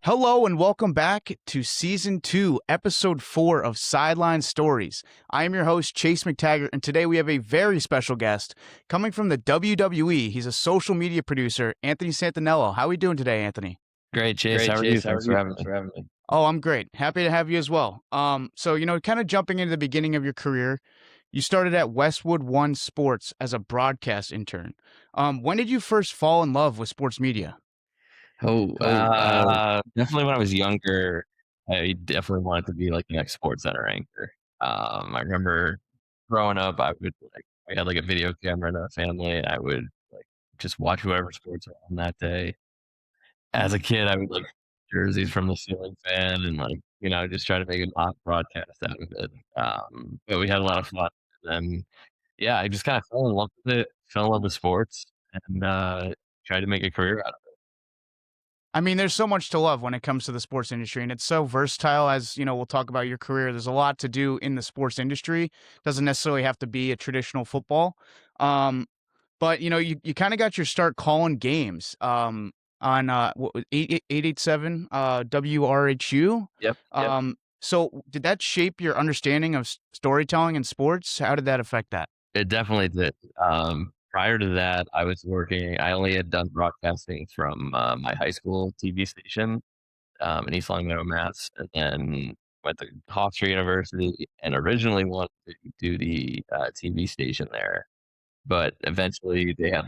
Hello and welcome back to Season 2, Episode 4 of Sideline Stories. I am your host, Chase McTaggart, and today we have a very special guest coming from the WWE. He's a social media producer, Anthony Santaniello. How are we doing today, Anthony? Great, Chase. How are you? Thanks for having me. Oh, I'm great. Happy to have you as well. Kind of jumping into the beginning of your career, you started at Westwood One Sports as a broadcast intern. When did you first fall in love with sports media? Definitely when I was younger, I definitely wanted to be like the next Sports Center anchor. I remember growing up, we had like a video camera in our family, and I would like just watch whoever sports were on that day. As a kid, I would like jerseys from the ceiling fan and just try to make a mock broadcast out of it. But we had a lot of fun. And yeah, I just kind of fell in love with it, fell in love with sports, and tried to make a career out of it. I mean, there's so much to love when it comes to the sports industry, and it's so versatile. As you know, we'll talk about your career. There's a lot to do in the sports industry. Doesn't necessarily have to be a traditional football. But you kind of got your start calling games on 887 WRHU. Yep. So did that shape your understanding of storytelling in sports? How did that affect that? It definitely did. Prior to that, I only had done broadcasting from my high school TV station in East Longmeadow, Mass. And then went to Hofstra University and originally wanted to do the TV station there. But eventually they had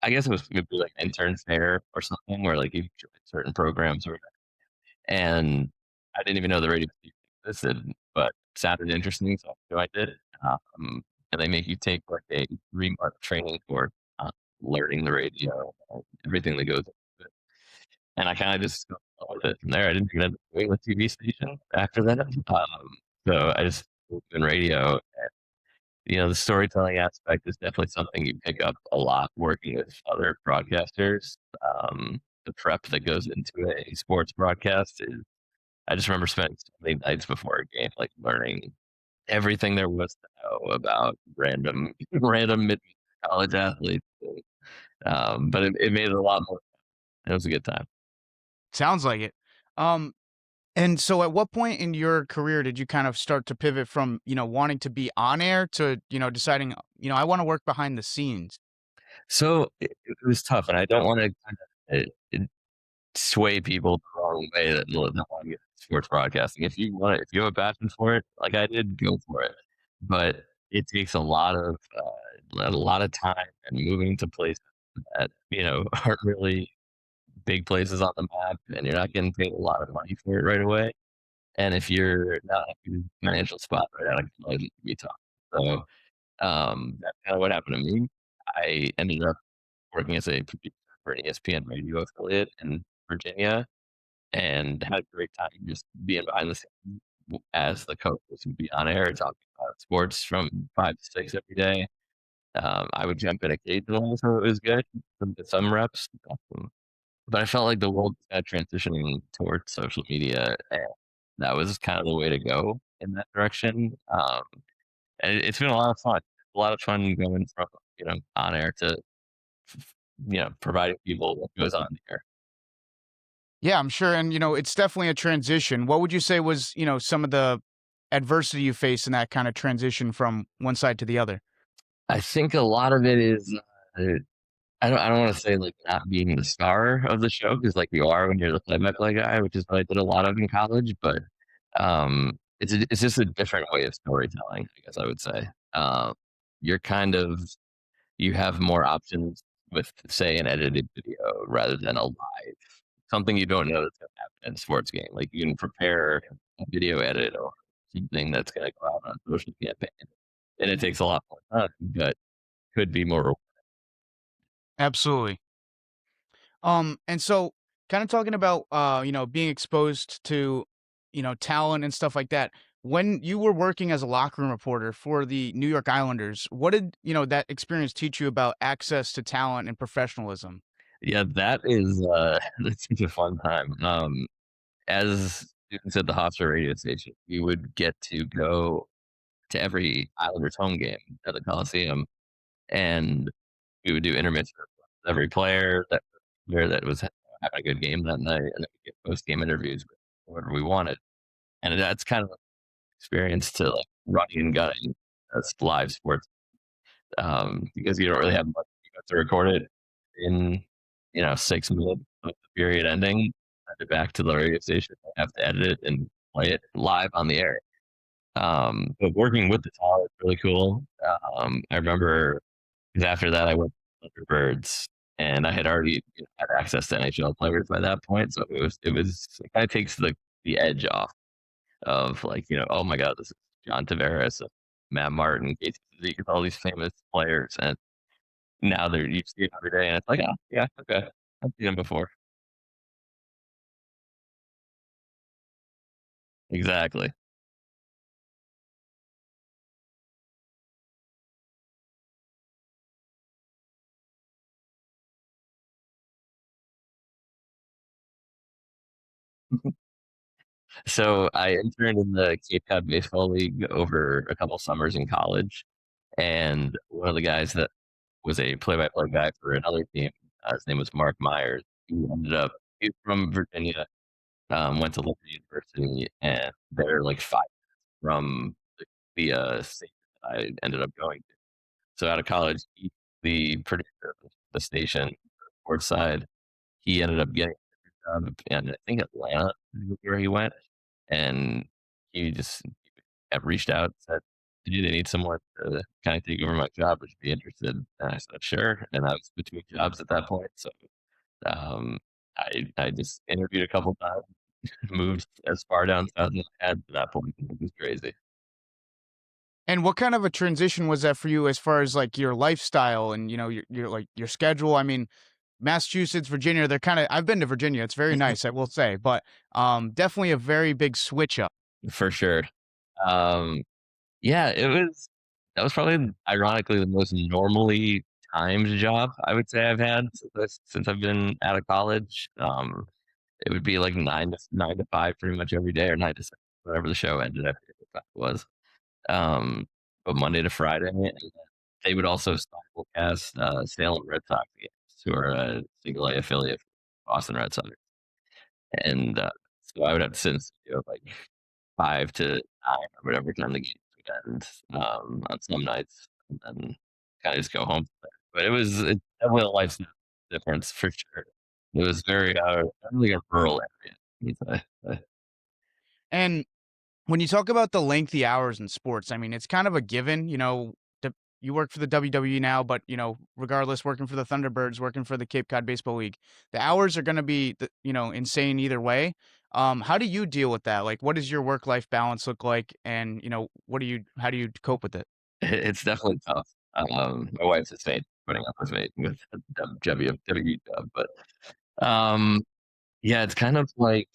I guess it was maybe like intern fair or something where like you join certain programs or whatever. And I didn't even know the radio existed, but it sounded interesting, so I did it. And they make you take like a 3-month training course on learning the radio, and everything that goes into it. And I kind of just got with it from there. I didn't even end up doing the TV station after that. So I just moved in radio. And, the storytelling aspect is definitely something you pick up a lot working with other broadcasters. The prep that goes into a sports broadcast is, I just remember spending so many nights before a game, like learning everything there was to know about random mid college athletes. But it made it a lot more fun. It was a good time. Sounds like it. And so at what point in your career did you kind of start to pivot from, wanting to be on air to, deciding, I want to work behind the scenes? So it was tough, and I don't want to kind of sway people the wrong way that want to get sports broadcasting. If you have a passion for it, like I did, go for it. But it takes a lot of time and moving to places that aren't really big places on the map, and you're not getting paid a lot of money for it right away. And if you're not in a good financial spot right now, it can be tough. So that's kind of what happened to me. I ended up working as a producer for an ESPN radio affiliate in Virginia, and had a great time just being behind the scenes as the coach would be on air talking about sports from 5 to 6 every day. I would jump in occasionally, so it was good. Some reps, but I felt like the world was kind of transitioning towards social media, and that was kind of the way to go in that direction. And it's been a lot of fun. A lot of fun going from on air to providing people what goes on there. Yeah, I'm sure. And, it's definitely a transition. What would you say was, some of the adversity you face in that kind of transition from one side to the other? I think a lot of it is, I don't want to say like not being the star of the show, because like you are when you're the play-by-play guy, which is what I did a lot of in college. But it's just a different way of storytelling, I guess I would say. You have more options with, say, an edited video rather than a live, something you don't know that's going to happen in a sports game. Like you can prepare a video edit or something that's going to go out on a social campaign, and it takes a lot more time, but could be more. Absolutely. And so kind of talking about, being exposed to, talent and stuff like that. When you were working as a locker room reporter for the New York Islanders, what did, that experience teach you about access to talent and professionalism? Yeah, that is that's such a fun time. As students at the Hofstra radio station, we would get to go to every Islanders home game at the Coliseum, and we would do intermission with every player that was having a good game that night, and then we get post-game interviews with whoever we wanted. And that's kind of an experience to, like, running and gunning as live sports, because you don't really have much. You have to record it in, 6 minutes of the period ending, send it back to the radio station. I have to edit it and play it live on the air. But working with the talent is really cool. I remember 'cause after that, I went to Thunderbirds, and I had already, had access to NHL players by that point, so it kinda takes the edge off of, like, oh my god, this is John Tavares, Matt Martin, Casey Cizikas, all these famous players, and now you see it every day, and it's like, "Oh, yeah, okay. I've seen them before." Exactly. So, I interned in the Cape Cod Baseball League over a couple summers in college, and one of the guys that was a play-by-play guy for another team, his name was Mark Myers. He's from Virginia, went to Liberty University, and they're, like, 5 from the state that I ended up going to. So out of college, the producer of the station, sports side, he ended up getting a job in, I think, Atlanta is where he went, and he just have reached out and said, "Do they need someone to kinda take over my job? Would you be interested?" And I said, "Sure," and I was between jobs at that point, so, um, I just interviewed a couple times, moved as far down south as I had at that point. It was crazy. And what kind of a transition was that for you as far as, like, your lifestyle and, like, your schedule? I mean, Massachusetts, Virginia, they're kinda I've been to Virginia, it's very nice, I will say, but, definitely a very big switch up. For sure. Um, yeah, that was probably ironically the most normally timed job I would say I've had since I've been out of college. It would be like 9 to 5 pretty much every day, or 9 to 6, whatever the show ended, I forget what time it was. Um, but Monday to Friday, and then they would also simulcast, Salem Red Sox games, who are a single A affiliate of Boston Red Sox, and, so I would have to sit in the studio, like, 5 to 9 or whatever time the games would end, on some nights, and then kinda just go home. But it's definitely a lifestyle difference for sure. It was very, definitely a rural area, you'd say. And when you talk about the lengthy hours in sports, I mean, it's kind of a given, you work for the WWE now, but, regardless, working for the Thunderbirds, working for the Cape Cod Baseball League, the hours are gonna be, insane either way. How do you deal with that? Like, what does your work-life balance look like? And, how do you cope with it? It's definitely tough. My wife's just putting up with me with the WWE job, but, um, yeah, it's kind of like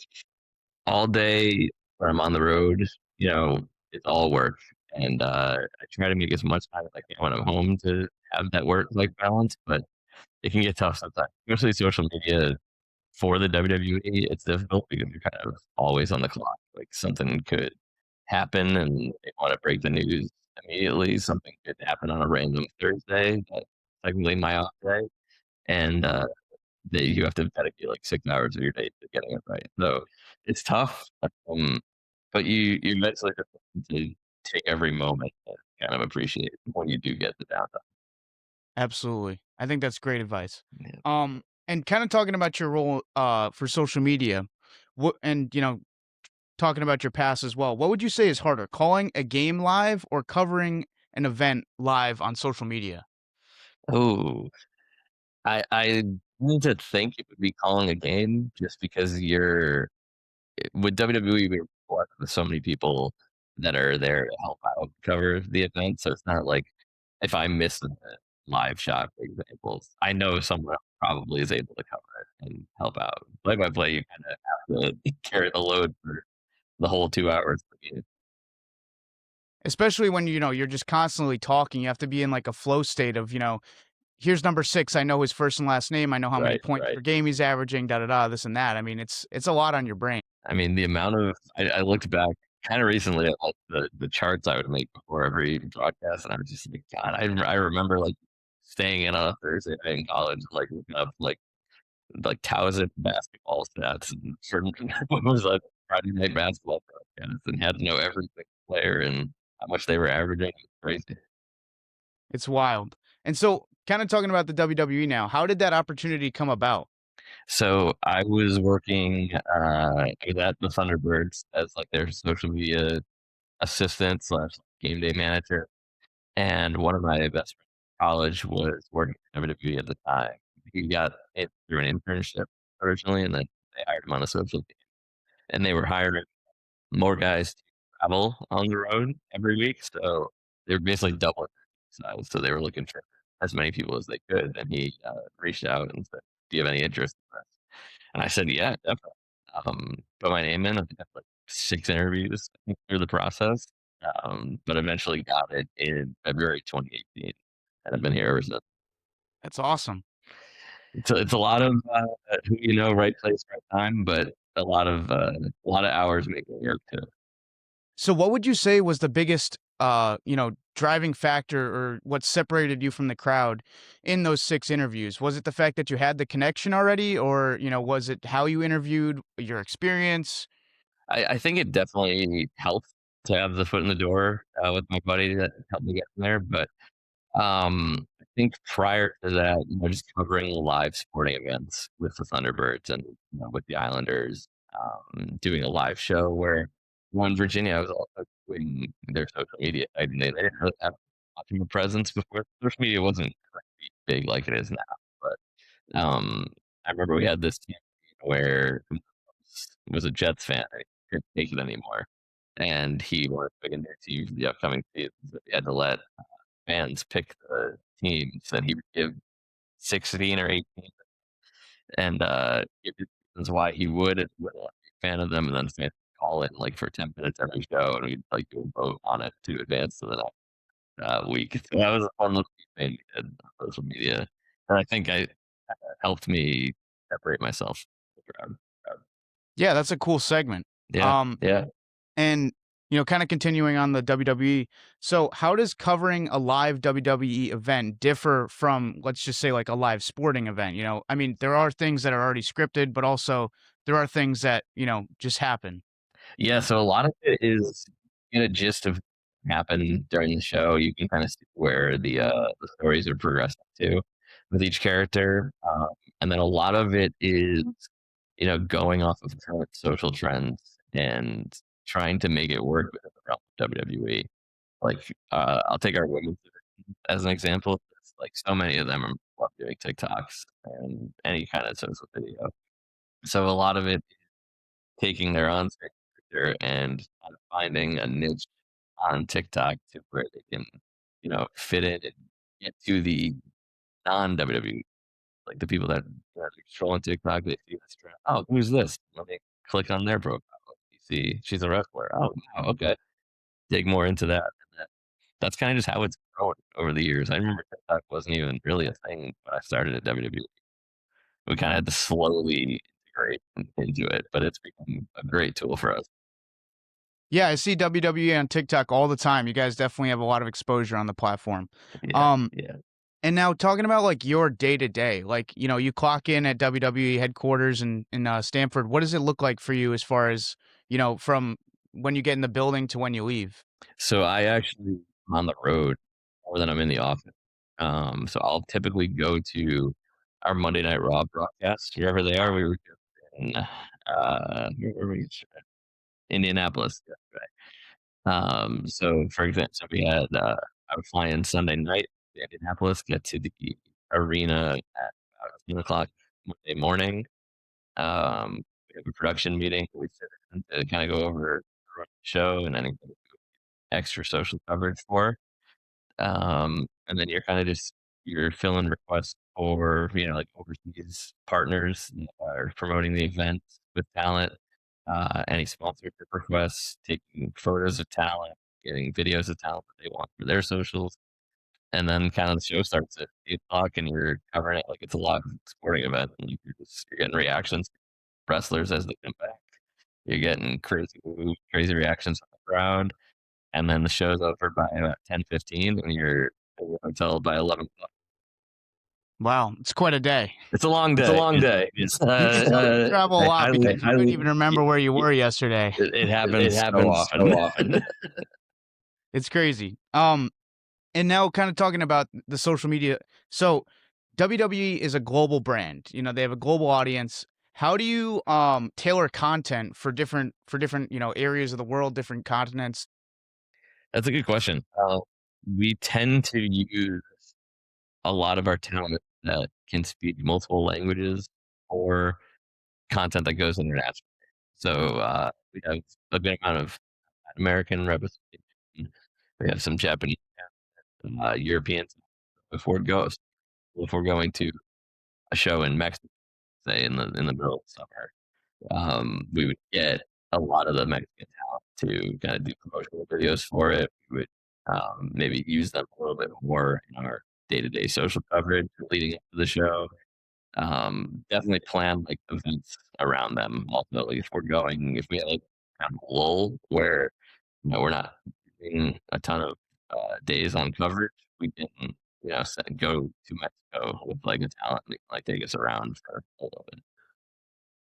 all day where I'm on the road, you know, it's all work, and, I try to make as much time as I can when I'm home to have that work-life balance, but it can get tough sometimes, especially social media for the WWE. It's difficult because you're kind of always on the clock, like, something could happen, and they wanna break the news immediately. Something could happen on a random Thursday that's technically my off day, and, you have to dedicate, like, 6 hours of your day to getting it right. So, it's tough, but you eventually have to take every moment and kind of appreciate when you do get the downtime. Absolutely. I think that's great advice. Yeah. And kinda talking about your role, for social media, what and, talking about your past as well, what would you say is harder, calling a game live or covering an event live on social media? Oh, I need to think it would be calling a game just because with WWE, we're blessed with so many people that are there to help out cover the event, so it's not like if I miss a live shot, for example, I know someone else probably is able to cover it and help out. Play-by-play, you kinda have to carry the load for the whole 2 hours of the game. Especially when, you're just constantly talking, you have to be in, like, a flow state of, "Here's number 6, I know his first and last name, I know how many Right, points right. per game he's averaging, da da da, this and that." I mean, it's a lot on your brain. I mean, the amount of I looked back kinda recently at, like, the charts I would make before every broadcast, and I was just like, "God," I remember, like, staying in on a Thursday night in college, like, looking up, like, like thousand basketball stats and certain what was a Friday night basketball broadcast and had to know every single player and how much they were averaging. It's crazy. It's wild. And so, kind of talking about the WWE now, how did that opportunity come about? So I was working I was at the Thunderbirds as like their social media assistant slash game day manager. And one of my best friends in college was working for WWE at the time. He got it through an internship originally, and then they hired him on a social team. And they were hiring more guys to travel on the road every week. So they were basically doubling their size. So they were looking for as many people as they could. And he reached out and said, "Do you have any interest in this?" And I said, "Yeah, definitely." Put my name in. I think I had like 6 interviews through the process, but eventually got it in February 2018, and I've been here ever since. That's awesome. It's a lot of who you know, right place, right time, but a lot of hours making it work too. So, what would you say was the biggest, driving factor or what separated you from the crowd in those 6 interviews? Was it the fact that you had the connection already, or was it how you interviewed, your experience? I think it definitely helped to have the foot in the door with my buddy that helped me get in there, but I think prior to that, just covering live sporting events with the Thunderbirds and with the Islanders, doing a live show where in Virginia, I was also doing their social media. They didn't really have much of a presence before. Social media wasn't really big like it is now, but I remember we had this campaign where was a Jets fan. And he couldn't take it anymore, and he wanted to pick a new team for the upcoming season. So he had to let fans pick the teams that he would give 16 or 18 and give his reasons why he would and wouldn't be a fan of them, and then fans would call in like for 10 minutes every show, and we'd like do a vote on it to advance to the next week. So that was a fun little thing we did on social media, and I think I helped me separate myself from the crowd. Yeah, that's a cool segment. Yeah, Um, yeah. and kind of continuing on the WWE. So, how does covering a live WWE event differ from, let's just say, like a live sporting event? I mean, there are things that are already scripted, but also there are things that just happen. Yeah, so a lot of it is in a gist of happen during the show. You can kind of see where the stories are progressing to with each character, and then a lot of it is going off of current social trends and trying to make it work within the realm of WWE. Like, I'll take our women's division as an example. It's like so many of them are love doing TikToks and any kind of social video. So a lot of it taking their on-screen character and kind of finding a niche on TikTok to where they can, fit it and get to the non-WWE, like the people that are scrolling TikTok, they see this trend. Oh, who's this? Let me click on their profile. You see, she's a wrestler. Oh, wow, okay. Dig more into that. And that's kind of just how it's grown over the years. I remember TikTok wasn't even really a thing when I started at WWE. We kind of had to slowly integrate into it, but it's become a great tool for us. Yeah, I see WWE on TikTok all the time. You guys definitely have a lot of exposure on the platform. Yeah, Um, yeah. and now talking about like your day to day, like you clock in at WWE headquarters in Stanford. What does it look like for you as far as from when you get in the building to when you leave? So I actually am on the road more than I'm in the office. So I'll typically go to our Monday Night Raw broadcast wherever they are. We were just in where were we? Indianapolis yesterday. So for example, so we had I would fly in Sunday night to Indianapolis, get to the arena at about 10 o'clock Monday morning. We have a production meeting. We sit in to kind of go over the show and anything extra social coverage for. And then you're kind of just you're filling requests for like overseas partners that are promoting the event with talent, any sponsorship requests, taking photos of talent, getting videos of talent that they want for their socials, and then kind of the show starts at 8 o'clock, and you're covering it like it's a live sporting event, and you're getting reactions from wrestlers as they come back. You're getting crazy moves, crazy reactions from the crowd, and then the show's over by about 10:15, and you're in your hotel by 11 o'clock. Wow, it's quite a day. It's a long It's a day. long day. It's You still travel a I lot highly, because you couldn't even remember where you were yesterday. it It happens so happens often. so often. It's crazy. And now kind of talking about the social media. So WWE is a global brand. You know, they have a global audience. How do you tailor content for different, areas of the world, different continents? That's a good question. We tend to use a lot of our talent that can speak multiple languages or content that goes international. So we have a good amount of American representation. We have some Japanese, Europeans. Before it goes, if we're going to a show in Mexico, say in the middle of summer, we would get a lot of the Mexican talent to kind of do promotional videos for it. We would maybe use them a little bit more in our day-to-day social coverage leading up to the show. Definitely plan like events around them. Also, like if we have like kind of a lull where we're not doing a ton of days on coverage, we can go to Mexico with like a talent and like take us around for a little bit.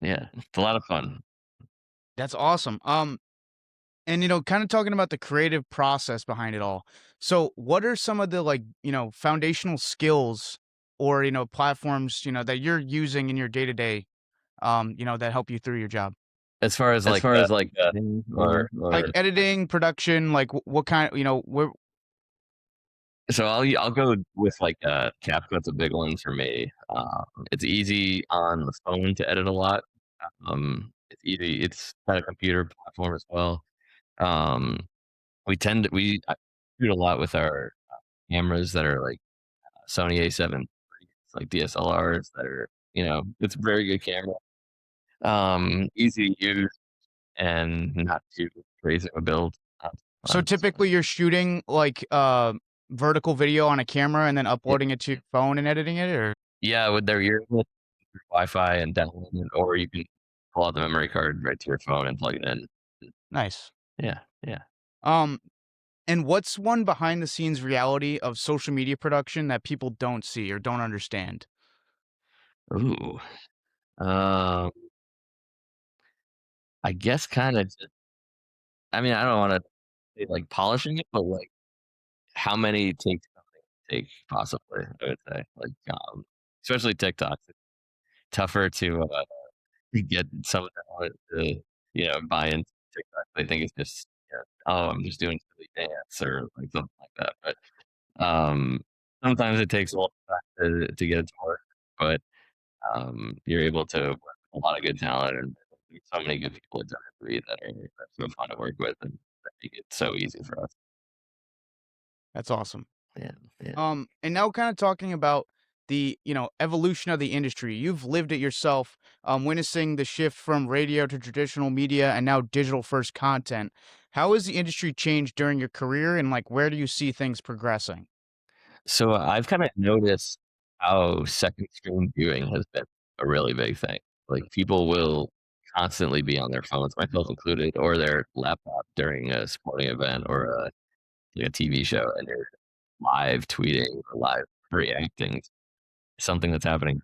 Yeah, it's a lot of fun. That's awesome. And kind of talking about the creative process behind it all. So, what are some of the foundational skills or platforms that you're using in your day to day, that help you through your job? As far as As like far as like or Like editing, production, like what kind, where. so I'll go with like CapCut's a big one for me. It's easy on the phone to edit a lot. It's easy. It's got a computer platform as well. Um, I shoot a lot with our cameras that are like Sony A7, it's like DSLRs that are it's a very good camera. Easy to use and not too crazy of a build. So typically you're shooting like vertical video on a camera and then Yeah, uploading it to your phone and editing it, or yeah, with their ear Wi-Fi and download it, or you can pull out the memory card right to your phone and plug it in. nice. Yeah, yeah. Um, and what's one behind the scenes reality of social media production that people don't see or don't understand? Ooh, um, I guess kind of. I mean, I don't want to say like polishing it, but like how many takes take possibly. I would say like especially TikTok. It's tougher to get someone to buy into TikTok. They think it's just oh, I'm just doing a silly dance or like something like that. But sometimes it takes a little time to get it to work, but you're able to work with a lot of good talent and there's so many good people at WWE that's so fun to work with and that make it so easy for us. That's awesome. Yeah, yeah. And now kind of talking about the, evolution of the industry. You've lived it yourself, witnessing the shift from radio to traditional media and now digital first content. How has the industry changed during your career and like where do you see things progressing? So I've kind of noticed how second screen viewing has been a really big thing. Like people will constantly be on their phones, myself included, or their laptop during a sporting event or like a TV show, and they're live tweeting or live reacting to something that's happening,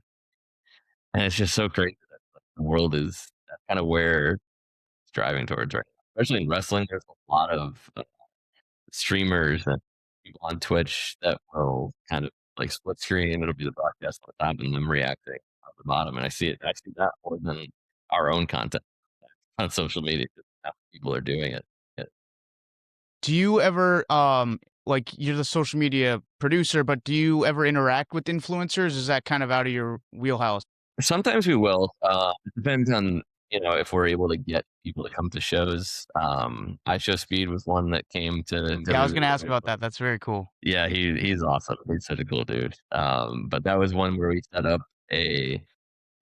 and it's just so crazy that like, the world is that's kind of where it's driving towards right now. Especially in wrestling, there's a lot of streamers and people on Twitch that will kind of like split screen. It'll be the broadcast on the top and them reacting on the bottom. And I see it. I see that more than our own content on social media. Just how people are doing it. Yeah. Do you ever like you're the social media producer, but do you ever interact with influencers? Is that kind of out of your wheelhouse? Sometimes we will. It depends on if we're able to get people to come to shows. iShow Speed was one that came to Yeah, I was gonna WWE. ask about that. That's very cool. Yeah, he's awesome. He's such a cool dude. But that was one where we set up a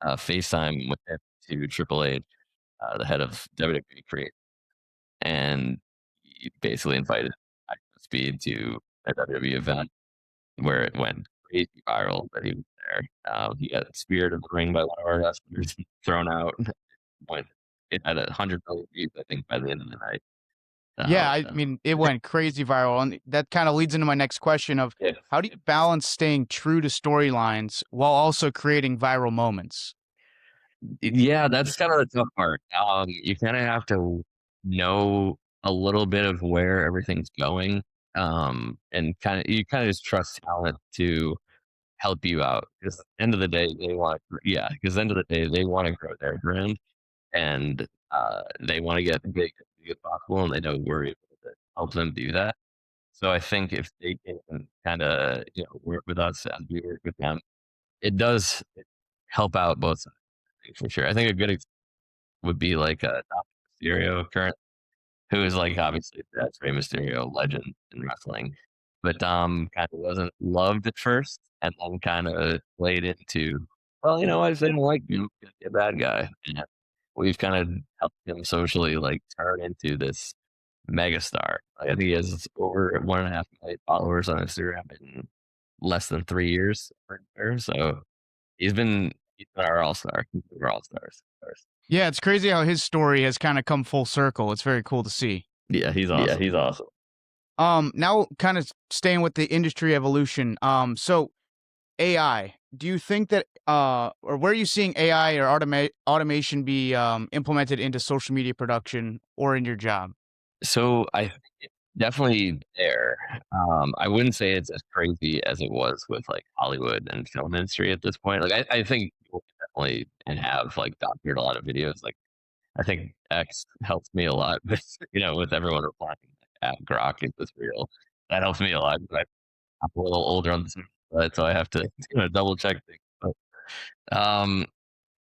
FaceTime with him to Triple H, the head of WWE Create, and he basically invited Speed to a WWE event where it went crazy viral that he was there. He got speared in the ring by one of our wrestlers, thrown out. Went, it had 100 million views, I think, by the end of the night. Yeah, Um, I mean, it went crazy viral, and that kinda leads into my next question of yeah. how do you balance staying true to storylines while also creating viral moments? Yeah, that's kind of the tough part. You kind of have to know a little bit of where everything's going, and kind of just trust talent to help you out. Because at the end of the day, they want, yeah. Because the end of the day, they want to grow their brand, and they want to get big as possible, and they know we're able to help them do that. So I think if they can kind of work with us as we work with them, it does help out both sides for sure. I think a good would be like a Mysterio current, who is like obviously that's Rey Mysterio legend in wrestling, but kind of wasn't loved at first, and then kind of played into, well, you know what, if they don't like you, be a bad guy. And we've kind of helped him socially like turn into this megastar. Like, I think he has over 1.5 million followers on Instagram in less than 3 years. So he's been our all star. He's been our all stars. Yeah, it's crazy how his story has kinda come full circle, it's very cool to see. Yeah, he's Yeah, awesome. he's awesome. Now kind of staying with the industry evolution, so AI, do you think that, or where are you seeing AI or automation be, implemented into social media production or in your job? So I think it's definitely there. I wouldn't say it's as crazy as it was with like Hollywood and film industry at this point. Like I think people can definitely and have like doctored a lot of videos. Like I think X helps me a lot with with everyone replying at Grok is this real. That helps me a lot. But I'm a little older on this, so I have to double check things. But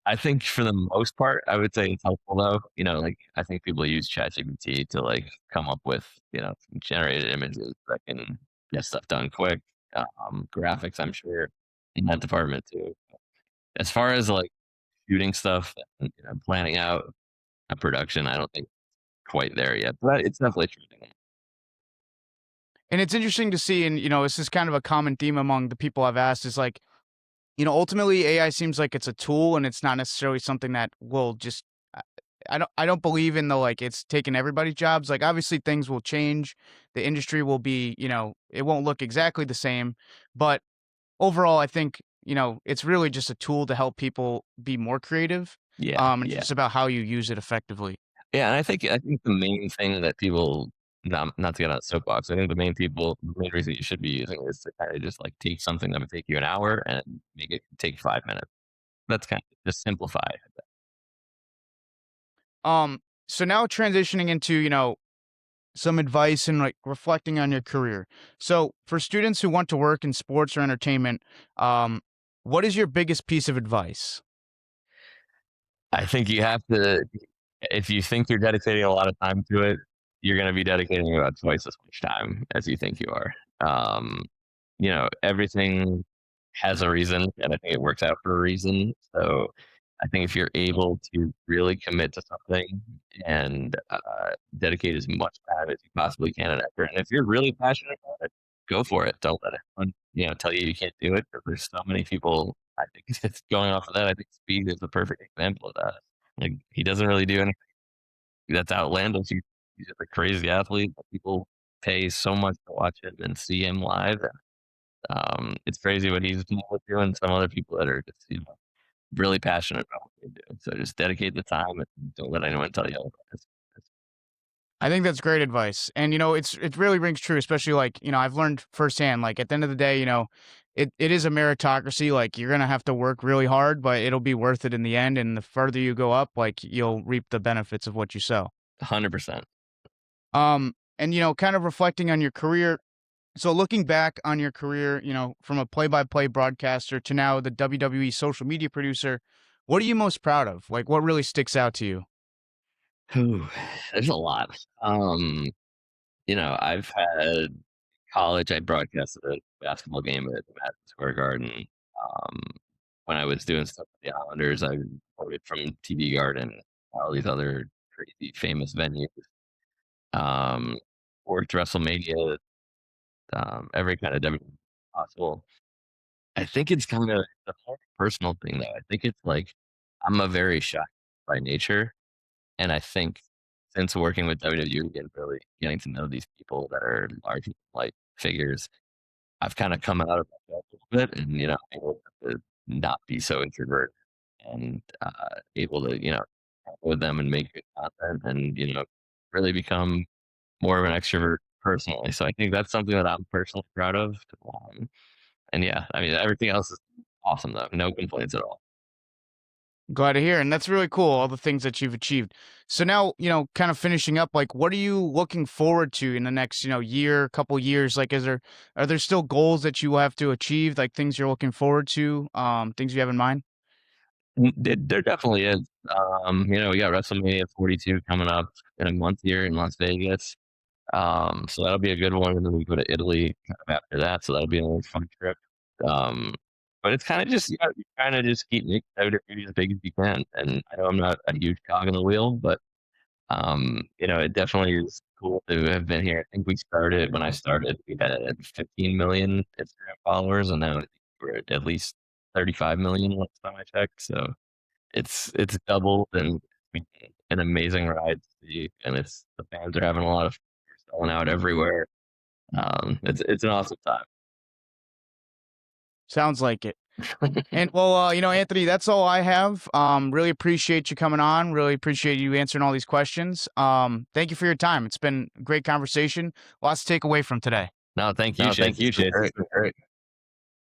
I think for the most part, I would say it's helpful though. Like I think people use ChatGPT to like come up with some generated images that can get stuff done quick. Graphics, I'm sure, in that department too. As far as like shooting stuff and planning out a production, I don't think quite there yet, but it's definitely trending. And it's interesting to see, and, this is kind of a common theme among the people I've asked is like, ultimately AI seems like it's a tool and it's not necessarily something that will just I I don't believe in the like it's taking everybody's jobs. Like obviously things will change. The industry will be, it won't look exactly the same, but overall I think, it's really just a tool to help people be more creative. Yeah, It's just about how you use it effectively. yeah, and I think the main thing that people not to get on a soapbox, I think the main reason you should be using is to kind of just like take something that would take you an hour and make it take 5 minutes. That's kind of just simplify it. Um so now transitioning into, some advice and like reflecting on your career. So, for students who want to work in sports or entertainment, what is your biggest piece of advice? I think you have to, if you think you're dedicating a lot of time to it, you're going to be dedicating about twice as much time as you think you are. Um, everything has a reason, and I think it works out for a reason. So I think if you're able to really commit to something and dedicate as much time as you possibly can and effort, and if you're really passionate about it, go for it. Don't let anyone tell you you can't do it. 'Cause there's so many people. I think it's going off of that. I think Speed is the perfect example of that. Like he doesn't really do anything that's outlandish. He's just a crazy athlete. But people pay so much to watch him and see him live. It's crazy what he's doing. Some other people that are just really passionate about what they do. So just dedicate the time and don't let anyone tell you otherwise. I think that's great advice. And it really rings true, especially like, I've learned firsthand, like at the end of the day, it is a meritocracy. Like you're gonna have to work really hard, but it'll be worth it in the end. And the further you go up, like you'll reap the benefits of what you sow. 100%. And kind of reflecting on your career. So looking back on your career, from a play-by-play broadcaster to now the WWE social media producer, what are you most proud of? Like, what really sticks out to you? Whew, there's a lot. I've had college. I broadcasted a basketball game at the Madison Square Garden. Um, when I was doing stuff with the Islanders, I reported from TV Garden, all these other crazy famous venues. Um, Worked WrestleMania, every kind of WWE possible. I think it's kind of a whole personal thing, though. I think it's like I'm a very shy by nature, and I think since working with WWE and really getting to know these people that are large like figures, I've kind of come out of myself a little bit and, able to not be so introverted and able to, talk with them and make good content and, really become more of an extrovert personally. So I think that's something that I'm personally proud of. And yeah, I mean, everything else is awesome though. No complaints at all. Glad to hear, and that's really cool, all the things that you've achieved. So now, kind of finishing up, like, what are you looking forward to in the next, year, couple years? Like, are there still goals that you have to achieve, like things you're looking forward to, things you have in mind? There definitely is. We got WrestleMania 42 coming up in a month here in Las Vegas. So that'll be a good one, and then we go to Italy kind of after that. So that'll be another fun trip. Um, but it's kind of just you kind of just keep making WWE as big as you can. And I know I'm not a huge cog in the wheel, but it definitely is cool to have been here. I think we started when I started, we had 15 million Instagram followers, and now I think we're at least 35 million last time I checked. So it's doubled, and it's been an amazing ride to see. And the fans are having a lot of selling out everywhere. It's an awesome time. Sounds like it. And well, Anthony, that's all I have. Really appreciate you coming on. Really appreciate you answering all these questions. Thank you for your time. It's been a great conversation. Lots to take away from today. No, thank you, No, Chase. thank you, It's been Chase. great. It's been great.